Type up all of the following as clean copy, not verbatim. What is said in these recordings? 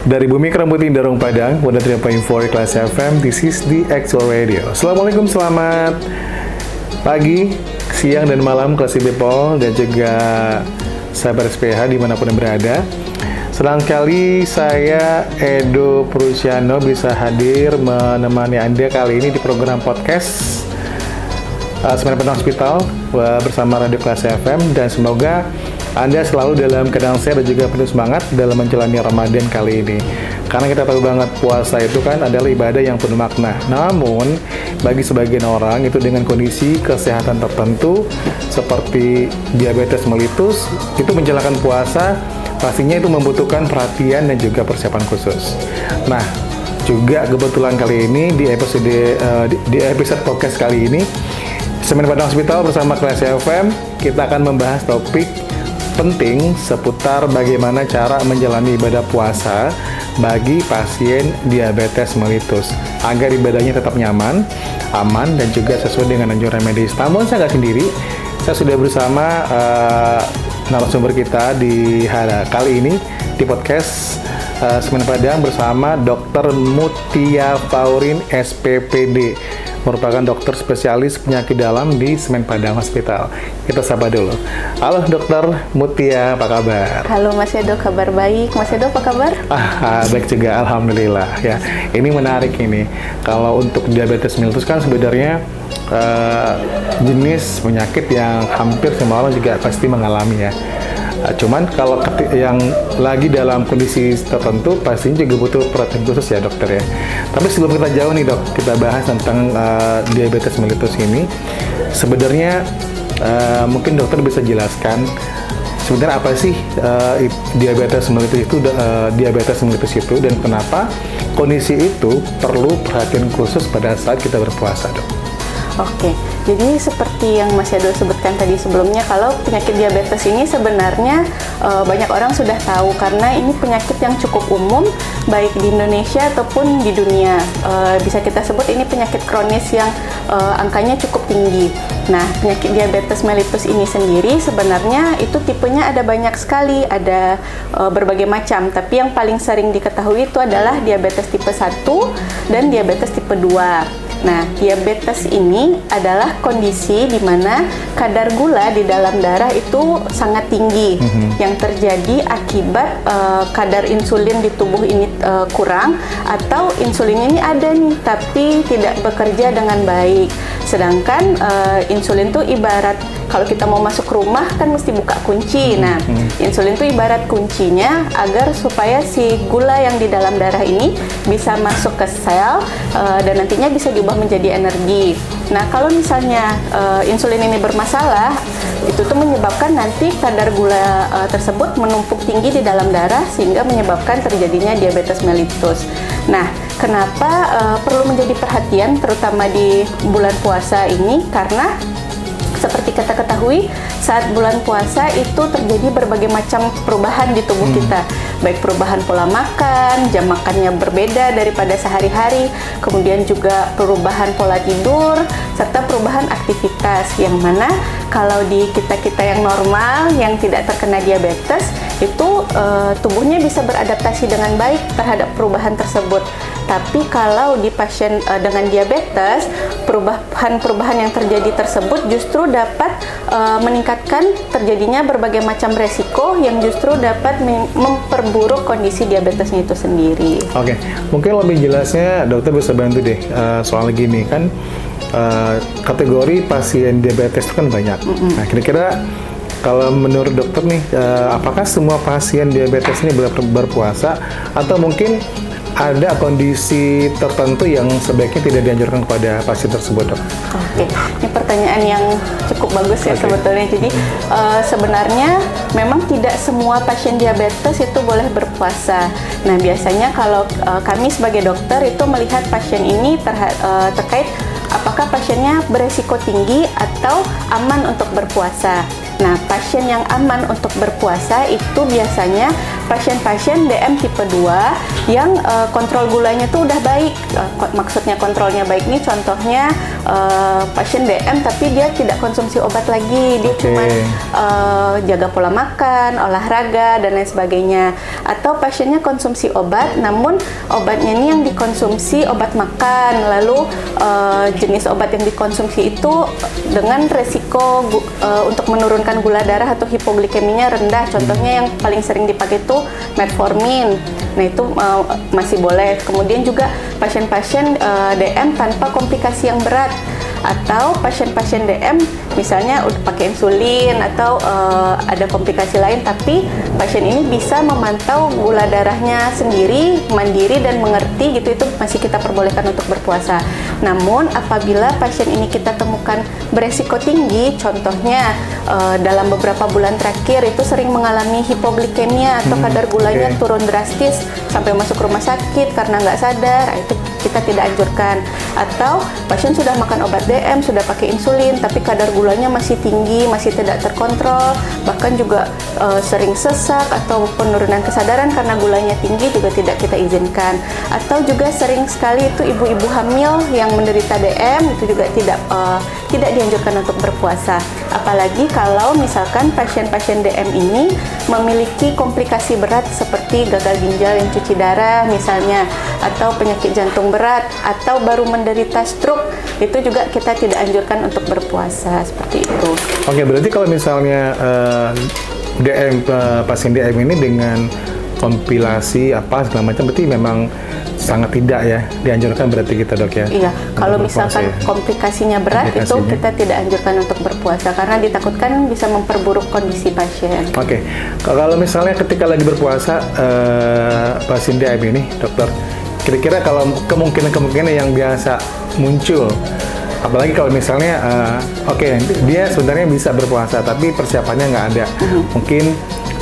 Dari Bumi Kerambutin Darung Padang, 103.4 Kelas FM, this is the Actual Radio. Assalamualaikum, selamat pagi, siang, dan malam Classy People, dan juga sahabat SPH dimanapun yang berada. Senang sekali saya, Edo Prusiano, bisa hadir menemani Anda kali ini di program podcast Semen Padang Hospital bersama Radio Kelas FM, dan semoga Anda selalu dalam keadaan sehat dan juga penuh semangat dalam menjalani Ramadan kali ini. Karena kita tahu banget puasa itu kan adalah ibadah yang penuh makna. Namun, bagi sebagian orang itu dengan kondisi kesehatan tertentu seperti diabetes mellitus, itu menjalankan puasa pastinya itu membutuhkan perhatian dan juga persiapan khusus. Nah, juga kebetulan kali ini di episode podcast kali ini Semen Padang Hospital bersama Kelas FM, kita akan membahas topik penting seputar bagaimana cara menjalani ibadah puasa bagi pasien diabetes mellitus agar ibadahnya tetap nyaman, aman, dan juga sesuai dengan anjuran medis. Namun saya nggak sendiri, saya sudah bersama narasumber kita di kali ini di podcast Semen Padang bersama Dr. Mutia Faurin SPPD, merupakan dokter spesialis penyakit dalam di Semen Padang Hospital. Kita sapa dulu. Halo Dokter Mutia, apa kabar? Halo Mas Edo, kabar baik. Mas Edo apa kabar? Baik juga, alhamdulillah ya. Ini menarik ini. Kalau untuk diabetes mellitus kan sebenarnya jenis penyakit yang hampir semua orang juga pasti mengalami ya. Cuman kalau yang lagi dalam kondisi tertentu pastinya juga butuh perhatian khusus ya dokter ya. Tapi sebelum kita jauh nih dok, kita bahas tentang diabetes mellitus ini. Sebenarnya mungkin dokter bisa jelaskan sebenarnya apa sih diabetes mellitus itu dan kenapa kondisi itu perlu perhatian khusus pada saat kita berpuasa dok. Oke, jadi seperti yang Mas Edo sebutkan tadi sebelumnya, kalau penyakit diabetes ini sebenarnya banyak orang sudah tahu karena ini penyakit yang cukup umum baik di Indonesia ataupun di dunia. Bisa kita sebut ini penyakit kronis yang angkanya cukup tinggi. Nah, penyakit diabetes mellitus ini sendiri sebenarnya itu tipenya ada banyak sekali, ada berbagai macam, tapi yang paling sering diketahui itu adalah diabetes tipe 1 dan diabetes tipe 2. Nah, diabetes ini adalah kondisi di mana kadar gula di dalam darah itu sangat tinggi yang terjadi akibat kadar insulin di tubuh ini kurang, atau insulin ini ada nih tapi tidak bekerja dengan baik. Sedangkan insulin itu ibarat kalau kita mau masuk rumah kan mesti buka kunci. Nah, insulin itu ibarat kuncinya agar supaya si gula yang di dalam darah ini bisa masuk ke sel dan nantinya bisa diubah menjadi energi. Nah, kalau misalnya insulin ini bermasalah, itu tuh menyebabkan nanti kadar gula tersebut menumpuk tinggi di dalam darah sehingga menyebabkan terjadinya diabetes mellitus. Nah, kenapa perlu menjadi perhatian terutama di bulan puasa ini? Karena seperti kita ketahui, saat bulan puasa itu terjadi berbagai macam perubahan di tubuh kita. Baik perubahan pola makan, jam makannya berbeda daripada sehari-hari, kemudian juga perubahan pola tidur, serta perubahan aktivitas. Yang mana kalau di kita-kita yang normal, yang tidak terkena diabetes, itu tubuhnya bisa beradaptasi dengan baik terhadap perubahan tersebut. Tapi kalau di pasien dengan diabetes, perubahan-perubahan yang terjadi tersebut justru dapat meningkatkan terjadinya berbagai macam resiko yang justru dapat memperburuk kondisi diabetesnya itu sendiri. Oke, mungkin lebih jelasnya dokter bisa bantu deh soal gini kan kategori pasien diabetes itu kan banyak. Nah, kira-kira kalau menurut dokter nih, apakah semua pasien diabetes ini berpuasa atau mungkin ada kondisi tertentu yang sebaiknya tidak dianjurkan kepada pasien tersebut, dok? Oke, ini pertanyaan yang cukup bagus ya sebetulnya. Jadi sebenarnya memang tidak semua pasien diabetes itu boleh berpuasa. Nah, biasanya kalau kami sebagai dokter itu melihat pasien ini terkait apakah pasiennya beresiko tinggi atau aman untuk berpuasa. Nah, pasien yang aman untuk berpuasa itu biasanya pasien-pasien DM tipe 2 yang kontrol gulanya tuh udah baik. Maksudnya kontrolnya baik nih contohnya pasien DM tapi dia tidak konsumsi obat lagi, dia cuma jaga pola makan, olahraga dan lain sebagainya. Atau pasiennya konsumsi obat namun obatnya ini yang dikonsumsi obat makan, lalu jenis obat yang dikonsumsi itu dengan resiko untuk menurunkan gula darah atau hipoglikeminya rendah. Contohnya yang paling sering dipakai itu metformin. Nah itu masih boleh. Kemudian juga pasien-pasien DM tanpa komplikasi yang berat, atau pasien-pasien DM misalnya udah pakai insulin atau ada komplikasi lain tapi pasien ini bisa memantau gula darahnya sendiri, mandiri dan mengerti gitu, itu masih kita perbolehkan untuk berpuasa. Namun apabila pasien ini kita temukan beresiko tinggi, contohnya dalam beberapa bulan terakhir itu sering mengalami hipoglikemia atau kadar gulanya turun drastis sampai masuk rumah sakit karena nggak sadar, itu kita tidak anjurkan. Atau pasien sudah makan obat DM, sudah pakai insulin tapi kadar gulanya masih tinggi, masih tidak terkontrol, bahkan juga sering sesak atau penurunan kesadaran karena gulanya tinggi juga tidak kita izinkan. Atau juga sering sekali itu ibu-ibu hamil yang menderita DM itu juga tidak dianjurkan untuk berpuasa. Apalagi kalau misalkan pasien-pasien DM ini memiliki komplikasi berat seperti gagal ginjal yang cuci darah misalnya, atau penyakit jantung berat, atau baru menderita stroke, itu juga kita tidak anjurkan untuk berpuasa seperti itu. Oke, berarti kalau misalnya pasien DM ini dengan kompilasi apa segala macam, berarti memang sangat tidak ya dianjurkan berarti kita, Dok ya? Iya, kalau misalkan komplikasinya berat itu kita tidak anjurkan untuk berpuasa karena ditakutkan bisa memperburuk kondisi pasien. Oke, kalau misalnya ketika lagi berpuasa pasien DM ini, dokter, kira-kira kalau kemungkinan yang biasa muncul, apalagi kalau misalnya dia sebenarnya bisa berpuasa tapi persiapannya nggak ada, mungkin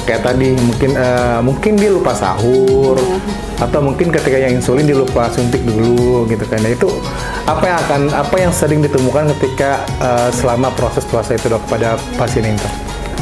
kayak tadi mungkin dia lupa sahur, atau mungkin ketika yang insulin dia lupa suntik dulu gitu kan. Nah, itu apa yang sering ditemukan ketika selama proses puasa itu, Dok, pada pasien itu?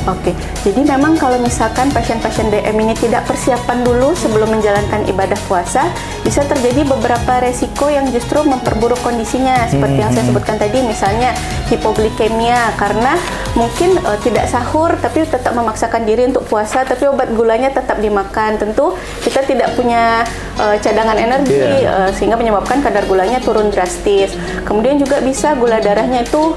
Oke, jadi memang kalau misalkan pasien-pasien DM ini tidak persiapan dulu sebelum menjalankan ibadah puasa, bisa terjadi beberapa resiko yang justru memperburuk kondisinya. Seperti yang saya sebutkan tadi, misalnya hipoglikemia, karena mungkin tidak sahur tapi tetap memaksakan diri untuk puasa, tapi obat gulanya tetap dimakan. Tentu kita tidak punya cadangan energi, sehingga menyebabkan kadar gulanya turun drastis. Kemudian juga bisa gula darahnya itu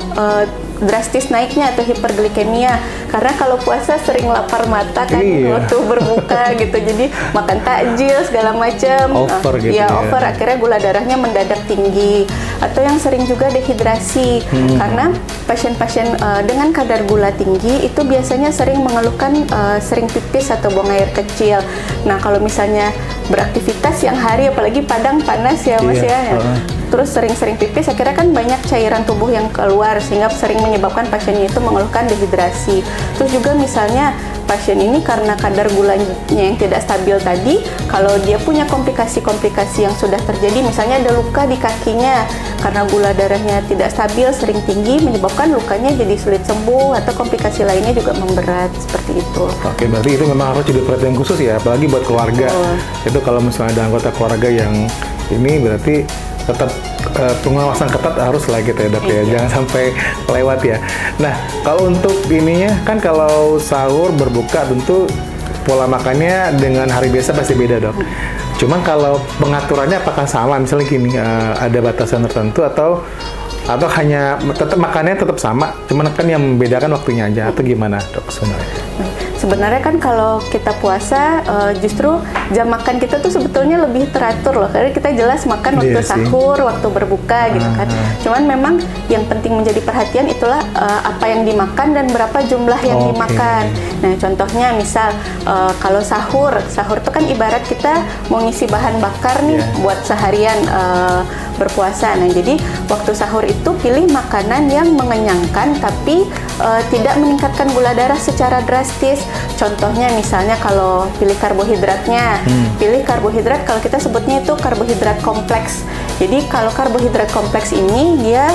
drastis naiknya atau hiperglikemia, karena kalau puasa sering lapar mata kan waktu berbuka gitu, jadi makan takjil segala macam, over, akhirnya gula darahnya mendadak tinggi. Atau yang sering juga dehidrasi, karena pasien-pasien dengan kadar gula tinggi itu biasanya sering mengeluhkan sering pipis atau buang air kecil. Nah, kalau misalnya beraktivitas siang hari, apalagi Padang panas ya Mas ya, terus sering-sering pipis, akhirnya kan banyak cairan tubuh yang keluar sehingga sering menyebabkan pasiennya itu mengeluhkan dehidrasi. Terus juga misalnya pasien ini karena kadar gulanya yang tidak stabil tadi, kalau dia punya komplikasi-komplikasi yang sudah terjadi, misalnya ada luka di kakinya karena gula darahnya tidak stabil, sering tinggi, menyebabkan lukanya jadi sulit sembuh, atau komplikasi lainnya juga memberat, seperti itu. Oke, berarti itu memang harus jadi perhatian khusus ya, apalagi buat keluarga. Itu kalau misalnya ada anggota keluarga yang ini, berarti tetap pengawasan ketat harus lah gitu ya, Dok ya, jangan sampai lewat ya. Nah, kalau untuk ininya kan kalau sahur berbuka tentu pola makannya dengan hari biasa pasti beda, Dok. Cuman kalau pengaturannya apakah sama, misalnya gini, ada batasan tertentu atau hanya tetap makannya tetap sama, cuman kan yang membedakan waktunya aja, atau gimana, Dok, sebenarnya? Sebenarnya kan kalau kita puasa justru jam makan kita tuh sebetulnya lebih teratur loh, karena kita jelas makan waktu sahur, waktu berbuka gitu kan. Cuman memang yang penting menjadi perhatian itulah apa yang dimakan dan berapa jumlah yang dimakan. Nah, contohnya misal kalau sahur itu kan ibarat kita mau ngisi bahan bakar nih buat seharian berpuasa. Nah, jadi waktu sahur itu pilih makanan yang mengenyangkan tapi tidak meningkatkan gula darah secara drastis. Contohnya misalnya kalau pilih karbohidratnya, pilih karbohidrat, kalau kita sebutnya itu karbohidrat kompleks. Jadi kalau karbohidrat kompleks ini dia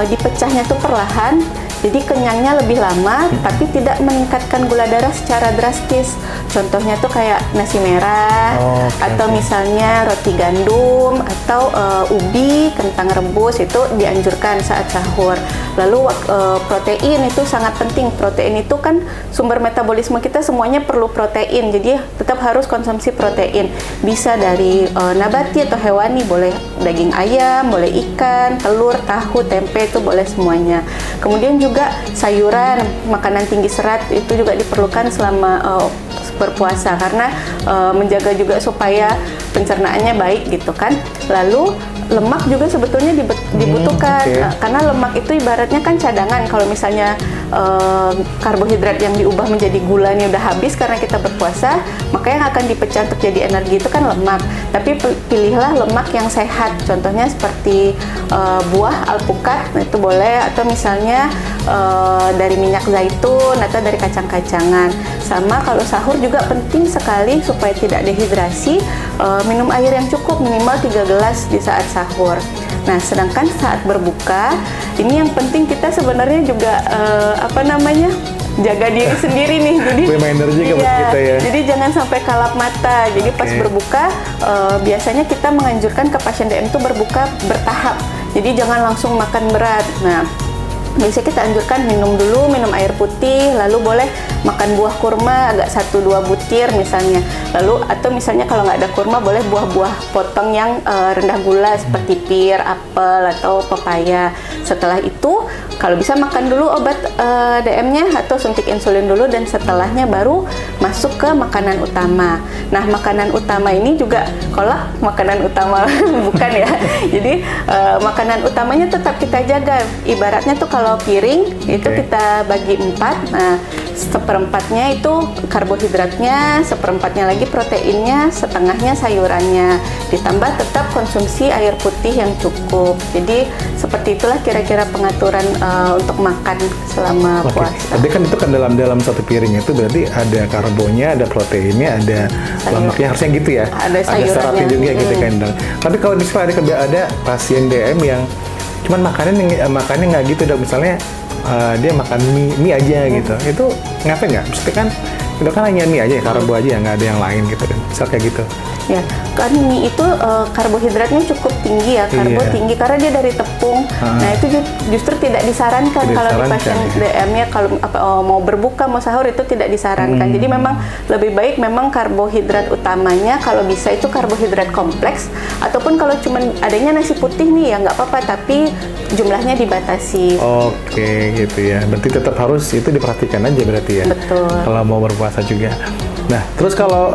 dipecahnya tuh perlahan, Jadi kenyangnya lebih lama, tapi tidak meningkatkan gula darah secara drastis. Contohnya tuh kayak nasi merah, atau misalnya roti gandum, atau ubi, kentang rebus, itu dianjurkan saat sahur. Lalu protein itu sangat penting. Protein itu kan sumber metabolisme kita, semuanya perlu protein. Jadi tetap harus konsumsi protein. Bisa dari nabati atau hewani, boleh daging ayam, boleh ikan, telur, tahu, tempe, itu boleh semuanya. Kemudian juga sayuran, makanan tinggi serat itu juga diperlukan selama berpuasa, karena menjaga juga supaya pencernaannya baik gitu kan. Lalu lemak juga sebetulnya dibutuhkan, karena lemak itu ibaratnya kan cadangan. Kalau misalnya karbohidrat yang diubah menjadi gula ini udah habis karena kita berpuasa, maka yang akan dipecah untuk jadi energi itu kan lemak. Tapi pilihlah lemak yang sehat, contohnya seperti buah alpukat, itu boleh, atau misalnya dari minyak zaitun atau dari kacang-kacangan. Sama kalau sahur juga penting sekali supaya tidak dehidrasi, minum air yang cukup, minimal 3 gelas di saat sahur. Nah, sedangkan saat berbuka, ini yang penting kita sebenarnya juga jaga diri sendiri nih. Jadi reminder juga buat kita ya. Jadi jangan sampai kalap mata. Jadi pas berbuka, biasanya kita menganjurkan ke pasien DM itu berbuka bertahap. Jadi jangan langsung makan berat. Nah, biasanya kita anjurkan minum air putih, lalu boleh makan buah kurma agak 1-2 butir misalnya. Lalu atau misalnya kalau nggak ada kurma, boleh buah-buah potong yang rendah gula seperti pir, apel, atau pepaya. Setelah itu kalau bisa makan dulu obat DM-nya atau suntik insulin dulu, dan setelahnya baru masuk ke makanan utama. Nah, makanan utama ini juga kolak makanan utama bukan ya. Jadi makanan utamanya tetap kita jaga. Ibaratnya tuh kalau piring itu kita bagi 4. Nah, seperempatnya itu karbohidratnya, seperempatnya lagi proteinnya, setengahnya sayurannya. Ditambah tetap konsumsi air putih yang cukup. Jadi seperti itulah kira-kira pengaturan untuk makan selama puasa. Tapi kan itu kan dalam satu piring itu berarti ada karbonya, ada proteinnya, ada lemaknya, harusnya gitu ya. Ada seratnya juga gitu kan. Tapi kalau misalnya ada pasien DM yang cuman makannya nggak gitu, dok, misalnya dia makan mie aja gitu, itu ngapain nggak? Maksudnya kan itu kan hanya mie aja, karbo aja, nggak ada yang lain gitu kan, misal kayak gitu. Ya, kan mie itu karbohidratnya cukup tinggi ya, tinggi karena dia dari tepung. Nah, itu justru tidak disarankan kalau di pasien DM-nya, kalau mau berbuka, mau sahur, itu tidak disarankan. Jadi memang lebih baik memang karbohidrat utamanya kalau bisa itu karbohidrat kompleks, ataupun kalau cuma adanya nasi putih nih ya nggak apa-apa, tapi jumlahnya dibatasi. Oke, gitu ya. Berarti tetap harus itu diperhatikan aja berarti ya. Betul. Kalau mau berpuasa juga. Nah, terus kalau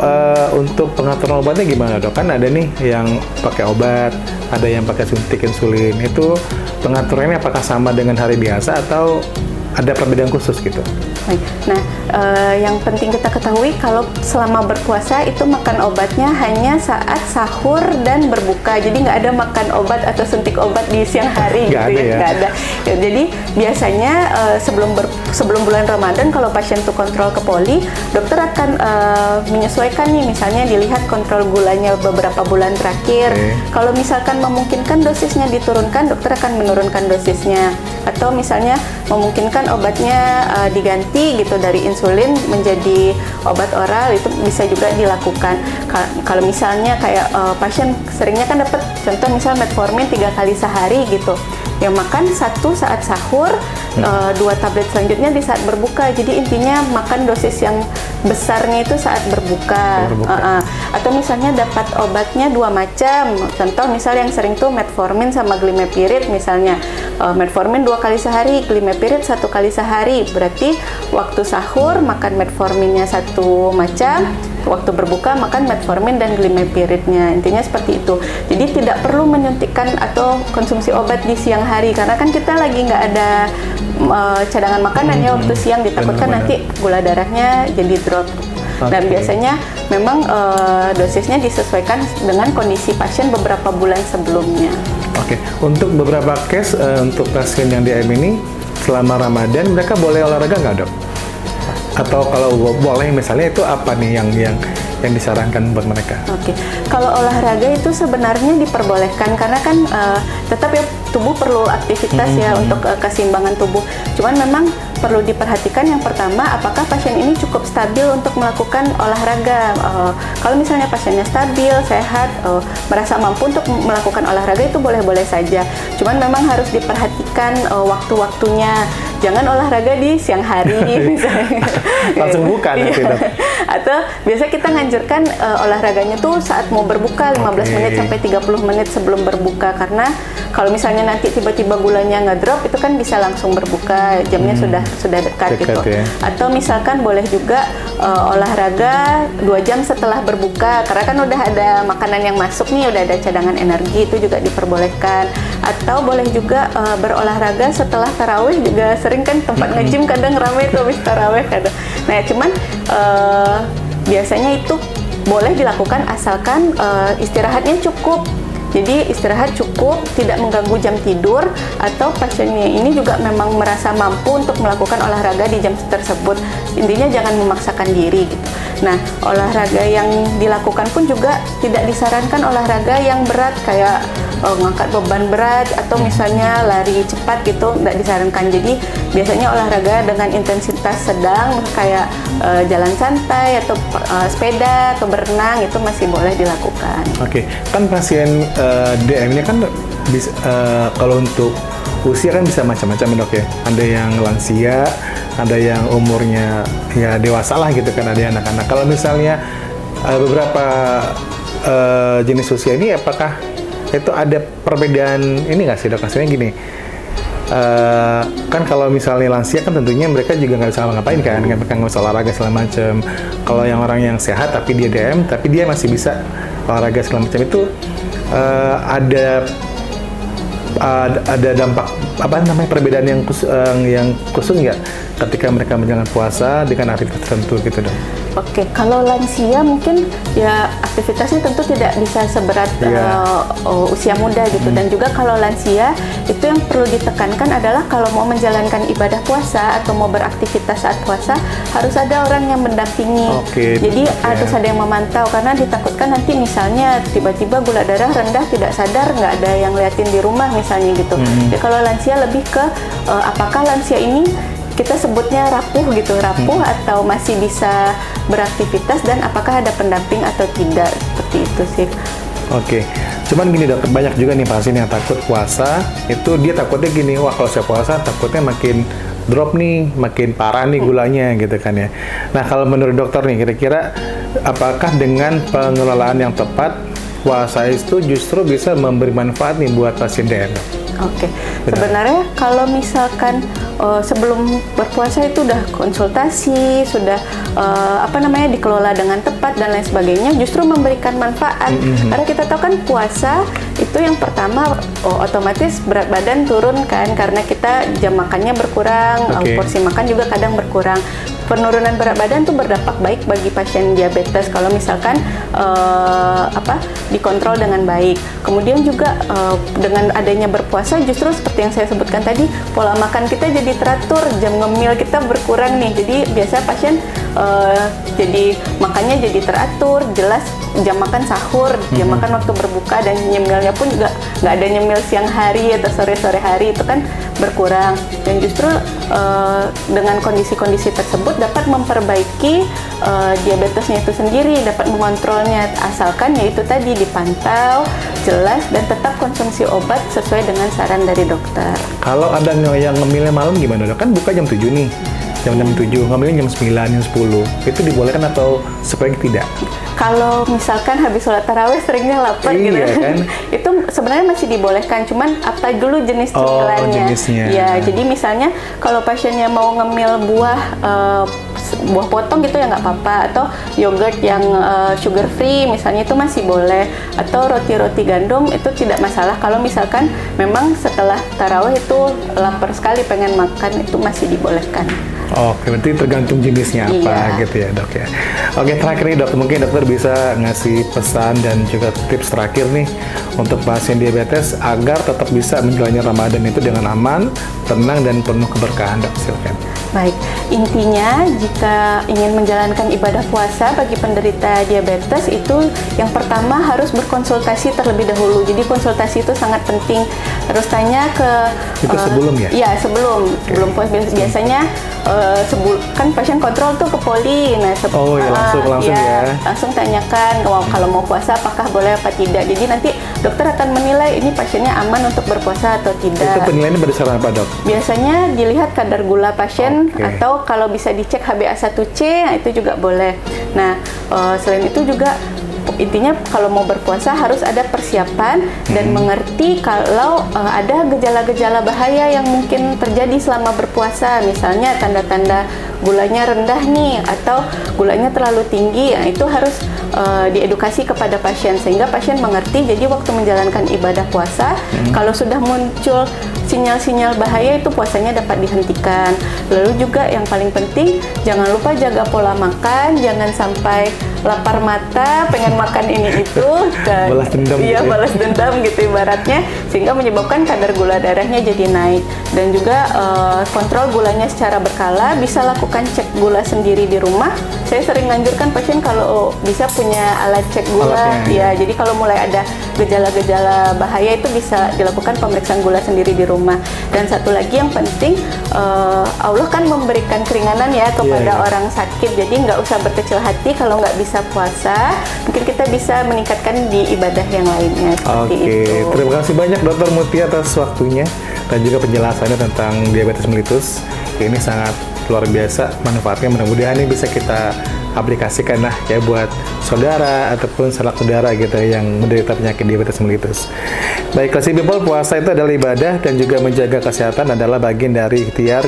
untuk pengaturan obatnya gimana, dok? Kan ada nih yang pakai obat, ada yang pakai suntik insulin. Itu pengaturannya apakah sama dengan hari biasa atau ada perbedaan khusus gitu? Baik. Nah, yang penting kita ketahui kalau selama berpuasa itu makan obatnya hanya saat sahur dan berbuka. Jadi nggak ada makan obat atau suntik obat di siang hari gitu ya. Nggak ada. Ya, jadi biasanya sebelum bulan Ramadan kalau pasien tuh kontrol ke poli, dokter akan menyesuaikan nih, misalnya dilihat kontrol gulanya beberapa bulan terakhir. Kalau misalkan memungkinkan dosisnya diturunkan, dokter akan menurunkan dosisnya. Atau misalnya memungkinkan obatnya diganti gitu dari insulin menjadi obat oral, itu bisa juga dilakukan. Kalau misalnya kayak pasien seringnya kan dapat contoh misal metformin 3 kali sehari gitu, yang makan 1 saat sahur, 2 tablet selanjutnya di saat berbuka. Jadi intinya makan dosis yang besarnya itu saat berbuka. Atau misalnya dapat obatnya 2 macam, contoh misal yang sering tuh metformin sama glimepirid misalnya. Metformin 2 kali sehari, glimepirid 1 kali sehari. Berarti waktu sahur makan metforminnya 1 macam, waktu berbuka makan metformin dan glimepiridnya. Intinya seperti itu. Jadi tidak perlu menyuntikkan atau konsumsi obat di siang hari, karena kan kita lagi nggak ada cadangan makanan ya waktu siang, ditakutkan nanti gula darahnya jadi drop. Dan biasanya memang dosisnya disesuaikan dengan kondisi pasien beberapa bulan sebelumnya. Oke, untuk beberapa case untuk pasien yang DM ini selama Ramadan mereka boleh olahraga nggak, dok? Atau kalau boleh misalnya itu apa nih yang yang disarankan buat mereka? Oke, kalau olahraga itu sebenarnya diperbolehkan karena kan tetap ya tubuh perlu aktivitas ya untuk keseimbangan tubuh. Cuman memang perlu diperhatikan yang pertama, apakah pasien ini cukup stabil untuk melakukan olahraga. Kalau misalnya pasiennya stabil, sehat, merasa mampu untuk melakukan olahraga itu boleh-boleh saja. Cuman memang harus diperhatikan waktu-waktunya. Jangan olahraga di siang hari misalnya. Langsung buka nanti, Dok. Atau biasa kita nganjurkan olahraganya tuh saat mau berbuka 15 menit sampai 30 menit sebelum berbuka, karena kalau misalnya nanti tiba-tiba gulanya ngedrop itu kan bisa langsung berbuka, jamnya sudah dekat gitu. Ya. Atau misalkan boleh juga olahraga 2 jam setelah berbuka, karena kan udah ada makanan yang masuk nih, udah ada cadangan energi, itu juga diperbolehkan. Atau boleh juga berolahraga setelah tarawih, juga sering kan tempat nge-gym kadang ramai tuh habis tarawih kadang. Nah cuman biasanya itu boleh dilakukan asalkan istirahatnya cukup. Jadi istirahat cukup, tidak mengganggu jam tidur, atau pasiennya ini juga memang merasa mampu untuk melakukan olahraga di jam tersebut. Intinya jangan memaksakan diri gitu. Nah, olahraga yang dilakukan pun juga tidak disarankan olahraga yang berat kayak ngangkat beban berat atau misalnya lari cepat gitu, tidak disarankan. Jadi biasanya olahraga dengan intensitas sedang kayak jalan santai atau sepeda atau berenang itu masih boleh dilakukan. Oke, kan pasien DM ini kan bisa, kalau untuk usia kan bisa macam-macam, Dok ya. Ada yang lansia, ada yang umurnya ya dewasa lah gitu kan, ada yang anak-anak. Kalau misalnya beberapa jenis usia ini, apakah itu ada perbedaan ini nggak sih, Dok? Maksudnya gini, kan kalau misalnya lansia kan tentunya mereka juga nggak bisa ngapain kan, mereka nggak bisa olahraga segala macam. Kalau yang orang yang sehat tapi dia DM, tapi dia masih bisa olahraga segala macam, itu ada dampak apa namanya, perbedaan yang khusus nggak ketika mereka menjalankan puasa dengan aktivitas tertentu gitu, Dok? Oke, kalau lansia mungkin ya aktivitasnya tentu tidak bisa seberat usia muda gitu. Dan juga kalau lansia itu yang perlu ditekankan adalah kalau mau menjalankan ibadah puasa atau mau beraktivitas saat puasa harus ada orang yang mendampingi. Jadi harus ada yang memantau, karena ditakutkan nanti misalnya tiba-tiba gula darah rendah tidak sadar, nggak ada yang liatin di rumah misalnya gitu. Jadi kalau lansia lebih ke apakah lansia ini kita sebutnya rapuh gitu, rapuh atau masih bisa beraktivitas, dan apakah ada pendamping atau tidak, seperti itu sih. Oke, cuman gini, Dok, banyak juga nih pasien yang takut puasa, itu dia takutnya gini, wah kalau saya puasa takutnya makin drop nih, makin parah nih gulanya gitu kan ya. Nah kalau menurut dokter nih, kira-kira apakah dengan pengelolaan yang tepat, puasa itu justru bisa memberi manfaat nih buat pasien DM? Oke, sebenarnya kalau misalkan sebelum berpuasa itu udah konsultasi, sudah dikelola dengan tepat dan lain sebagainya, justru memberikan manfaat. Karena kita tahu kan puasa itu yang pertama otomatis berat badan turun kan, karena kita jam makannya berkurang, porsi makan juga kadang berkurang. Penurunan berat badan itu berdampak baik bagi pasien diabetes kalau misalkan dikontrol dengan baik. Kemudian juga dengan adanya berpuasa, justru seperti yang saya sebutkan tadi, pola makan kita jadi teratur, jam ngemil kita berkurang nih. Jadi biasa pasien jadi makannya jadi teratur, jelas jam makan sahur, jam makan waktu berbuka, dan nyemilnya pun juga nggak ada nyemil siang hari atau sore-sore hari, itu kan berkurang. Dan justru dengan kondisi-kondisi tersebut dapat memperbaiki diabetesnya itu sendiri, dapat mengontrolnya, asalkan yaitu tadi dipantau jelas dan tetap konsumsi obat sesuai dengan saran dari dokter. Kalau ada yang ngemilnya malam gimana, Dok? Kan buka jam 7 nih, jam 7, ngambilnya jam 9, jam 10, itu dibolehkan atau sebaiknya tidak? Kalau misalkan habis sholat tarawih seringnya lapar gitu kan? Itu sebenarnya masih dibolehkan, cuman apa dulu jenis cemilannya. Ya, jadi misalnya kalau pasiennya mau ngemil buah potong gitu ya nggak apa-apa, atau yogurt yang sugar free misalnya itu masih boleh, atau roti-roti gandum itu tidak masalah. Kalau misalkan memang setelah tarawih itu lapar sekali pengen makan, itu masih dibolehkan. Oke, berarti tergantung jenisnya apa gitu ya, Dok ya. Oke, terakhir nih, Dok, mungkin dokter bisa ngasih pesan dan juga tips terakhir nih untuk pasien diabetes agar tetap bisa menjalani Ramadan itu dengan aman, tenang, dan penuh keberkahan, Dok. Silakan. Baik, intinya jika ingin menjalankan ibadah puasa bagi penderita diabetes itu yang pertama harus berkonsultasi terlebih dahulu. Jadi konsultasi itu sangat penting. Terus tanya ke Itu sebelum ya? Iya, sebelum puasa biasanya kan pasien kontrol tuh ke poli. Nah, Oh ya, langsung ya. Langsung tanyakan kalau mau puasa apakah boleh apa tidak. Jadi nanti dokter akan menilai ini pasiennya aman untuk berpuasa atau tidak. Itu penilaiannya berdasarkan apa, Dok? Biasanya dilihat kadar gula pasien atau Oke. kalau bisa dicek HbA1c, nah itu juga boleh. Nah, selain itu juga intinya kalau mau berpuasa harus ada persiapan dan mengerti kalau ada gejala-gejala bahaya yang mungkin terjadi selama berpuasa. Misalnya tanda-tanda gulanya rendah nih atau gulanya terlalu tinggi, nah itu harus diedukasi kepada pasien sehingga pasien mengerti. Jadi waktu menjalankan ibadah puasa, kalau sudah muncul sinyal-sinyal bahaya itu puasanya dapat dihentikan. Lalu juga yang paling penting jangan lupa jaga pola makan, jangan sampai lapar mata pengen makan ini itu dan Balas dendam iya gitu ya. balas dendam gitu ibaratnya, sehingga menyebabkan kadar gula darahnya jadi naik. Dan juga kontrol gulanya secara berkala, bisa lakukan cek gula sendiri di rumah. Saya sering anjurkan pasien kalau bisa punya alat cek gula. Alatnya, Ya, jadi kalau mulai ada gejala-gejala bahaya itu bisa dilakukan pemeriksaan gula sendiri di rumah. Dan satu lagi yang penting, Allah kan memberikan keringanan ya kepada Iya. orang sakit. Jadi nggak usah berkecil hati kalau nggak bisa puasa. Mungkin kita bisa meningkatkan di ibadah yang lainnya seperti Oke, itu. terima kasih banyak Dr. Mutia atas waktunya dan juga penjelasannya tentang diabetes mellitus. Ini sangat luar biasa manfaatnya, mudah-mudahan ini bisa kita aplikasikan lah ya buat saudara ataupun sanak saudara gitu yang menderita penyakit diabetes mellitus. Baik, Classy People, puasa itu adalah ibadah dan juga menjaga kesehatan adalah bagian dari ikhtiar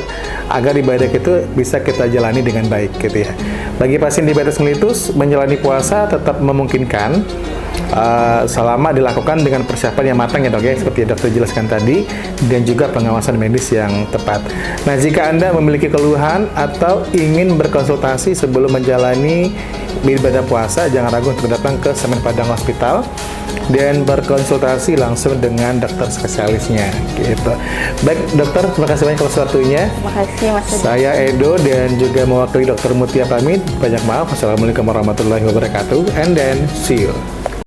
agar ibadah itu bisa kita jalani dengan baik gitu ya. Bagi pasien diabetes mellitus, menjalani puasa tetap memungkinkan selama dilakukan dengan persiapan yang matang ya dok ya, seperti yang dokter jelaskan tadi, dan juga pengawasan medis yang tepat. Nah, jika Anda memiliki keluhan atau ingin berkonsultasi sebelum menjalani ibadah puasa, jangan ragu untuk datang ke Semen Padang Hospital dan berkonsultasi langsung dengan dokter spesialisnya gitu. Baik dokter, terima kasih banyak atas waktunya. Terima kasih Mas Edi. Saya Edo dan juga mewakili Dr. Mutia pamit. Banyak maaf. Wassalamualaikum warahmatullahi wabarakatuh. And then see you.